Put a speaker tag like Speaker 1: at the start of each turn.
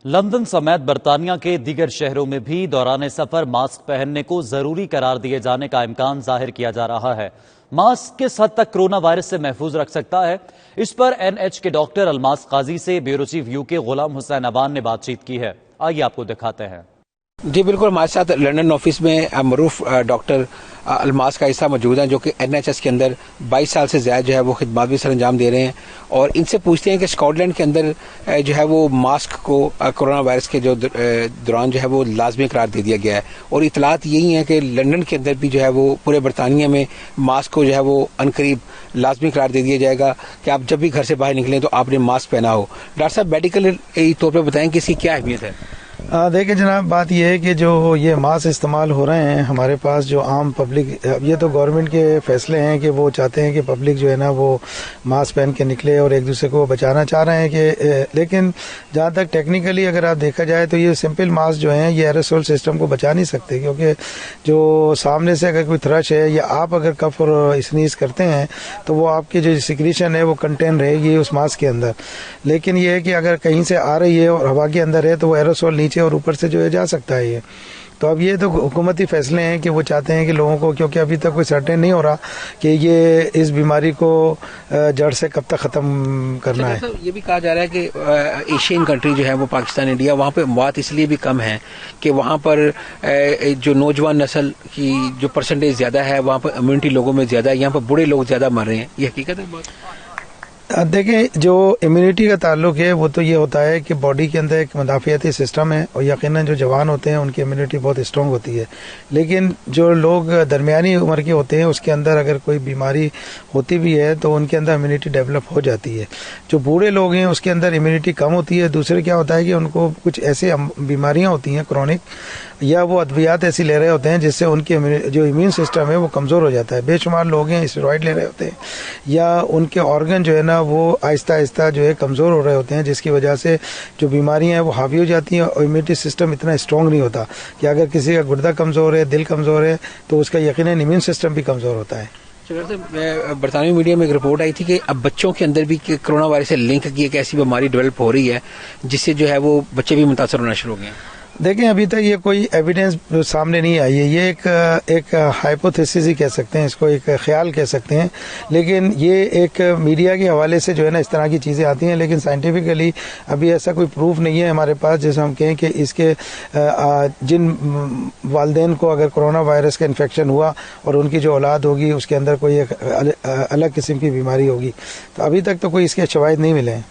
Speaker 1: London سمیت برطانیہ کے دیگر شہروں میں بھی دوران سفر ماسک پہننے کو ضروری قرار دیے جانے کا امکان ظاہر کیا جا رہا ہے۔ ماسک کس حد تک کرونا وائرس سے محفوظ رکھ سکتا ہے، اس پر NH کے ڈاکٹر الماس قاضی سے بیورو چیف UK غلام حسین اوان نے بات چیت کی ہے۔ آئیے آپ کو دکھاتے ہیں۔
Speaker 2: جی بالکل، ہمارے ساتھ لندن آفس میں معروف ڈاکٹر الماس قاضی صاحب موجود ہیں، جو کہ NHS کے اندر 22 سال سے زیادہ جو ہے وہ خدمات بھی سر انجام دے رہے ہیں، اور ان سے پوچھتے ہیں کہ اسکاٹ لینڈ کے اندر جو ہے وہ ماسک کو کرونا وائرس کے جو دوران جو ہے وہ لازمی قرار دے دیا گیا ہے، اور اطلاعات یہی ہیں کہ لندن کے اندر بھی جو ہے وہ پورے برطانیہ میں ماسک کو جو ہے وہ عنقریب لازمی قرار دے دیا جائے گا کہ آپ جب بھی گھر سے باہر نکلیں تو آپ نے ماسک پہنا ہو۔ ڈاکٹر صاحب میڈیکل طور پہ بتائیں کہ اس کی کیا اہمیت ہے؟
Speaker 3: دیکھیں جناب، بات یہ ہے کہ جو یہ ماسک استعمال ہو رہے ہیں ہمارے پاس جو عام پبلک، اب یہ تو گورنمنٹ کے فیصلے ہیں کہ وہ چاہتے ہیں کہ پبلک جو ہے نا وہ ماسک پہن کے نکلے اور ایک دوسرے کو بچانا چاہ رہے ہیں کہ لیکن جہاں تک ٹیکنیکلی اگر آپ دیکھا جائے تو یہ سمپل ماسک جو ہیں یہ ایروسول سسٹم کو بچا نہیں سکتے، کیونکہ جو سامنے سے اگر کوئی تھرش ہے یا آپ اگر کف اور اسنیز کرتے ہیں تو وہ آپ کی جو سیکریشن ہے وہ کنٹین رہے گی اس ماسک کے اندر، لیکن یہ ہے کہ اگر کہیں سے آ رہی ہے اور ہوا کے اندر ہے تو وہ ایروسول نیچے اور اوپر سے جو ہے جا سکتا ہے۔ یہ تو اب یہ تو حکومتی فیصلے ہیں کہ وہ چاہتے ہیں کہ لوگوں کو، کیونکہ ابھی تک کوئی سرٹن نہیں ہو رہا کہ یہ اس بیماری کو جڑ سے کب تک ختم کرنا ہے۔
Speaker 2: یہ بھی کہا جا رہا ہے کہ ایشین کنٹری جو ہے وہ پاکستان، انڈیا، وہاں پہ موات اس لیے بھی کم ہیں کہ وہاں پر جو نوجوان نسل کی جو پرسنٹیج زیادہ ہے، وہاں پر امیونٹی لوگوں میں زیادہ ہے، یہاں پر بوڑھے لوگ زیادہ مر رہے ہیں۔ یہ حقیقت ہے بات؟
Speaker 3: دیکھیں، جو امیونٹی کا تعلق ہے وہ تو یہ ہوتا ہے کہ باڈی کے اندر ایک مدافعتی سسٹم ہے، اور یقیناً جو جوان ہوتے ہیں ان کی امیونٹی بہت اسٹرانگ ہوتی ہے، لیکن جو لوگ درمیانی عمر کے ہوتے ہیں اس کے اندر اگر کوئی بیماری ہوتی بھی ہے تو ان کے اندر امیونٹی ڈیولپ ہو جاتی ہے۔ جو بوڑھے لوگ ہیں اس کے اندر امیونٹی کم ہوتی ہے۔ دوسرے کیا ہوتا ہے کہ ان کو کچھ ایسے بیماریاں ہوتی ہیں کرونک، یا وہ ادویات ایسی لے رہے ہوتے ہیں جس سے ان کی جو امیون سسٹم ہے وہ کمزور ہو جاتا ہے۔ بے شمار لوگ ہیں اسٹیرائڈ لے رہے ہوتے ہیں، یا ان کے آرگن جو ہے نا وہ آہستہ آہستہ جو ہے کمزور ہو رہے ہوتے ہیں، جس کی وجہ سے جو بیماریاں ہیں وہ حاوی ہو جاتی ہیں، اور امیونٹی سسٹم اتنا اسٹرانگ نہیں ہوتا کہ اگر کسی کا گردہ کمزور ہے، دل کمزور ہے تو اس کا یقیناً امیون سسٹم بھی کمزور ہوتا ہے۔
Speaker 2: برطانوی میڈیا میں ایک رپورٹ آئی تھی کہ اب بچوں کے اندر بھی کرونا وائرس سے لنک کی ایک ایسی بیماری ڈیولپ ہو رہی ہے جس سے جو ہے وہ بچے بھی متاثر ہونا شروع ہو گئے ہیں۔
Speaker 3: دیکھیں، ابھی تک یہ کوئی ایویڈنس سامنے نہیں آئی ہے، یہ ایک ہائپوتھیسس ہی کہہ سکتے ہیں اس کو، ایک خیال کہہ سکتے ہیں، لیکن یہ ایک میڈیا کے حوالے سے جو ہے نا اس طرح کی چیزیں آتی ہیں، لیکن سائنٹیفکلی ابھی ایسا کوئی پروف نہیں ہے ہمارے پاس جیسے ہم کہیں کہ اس کے جن والدین کو اگر کرونا وائرس کا انفیکشن ہوا اور ان کی جو اولاد ہوگی اس کے اندر کوئی ایک الگ قسم کی بیماری ہوگی، تو ابھی تک تو کوئی اس کے شواہد نہیں ملے ہیں۔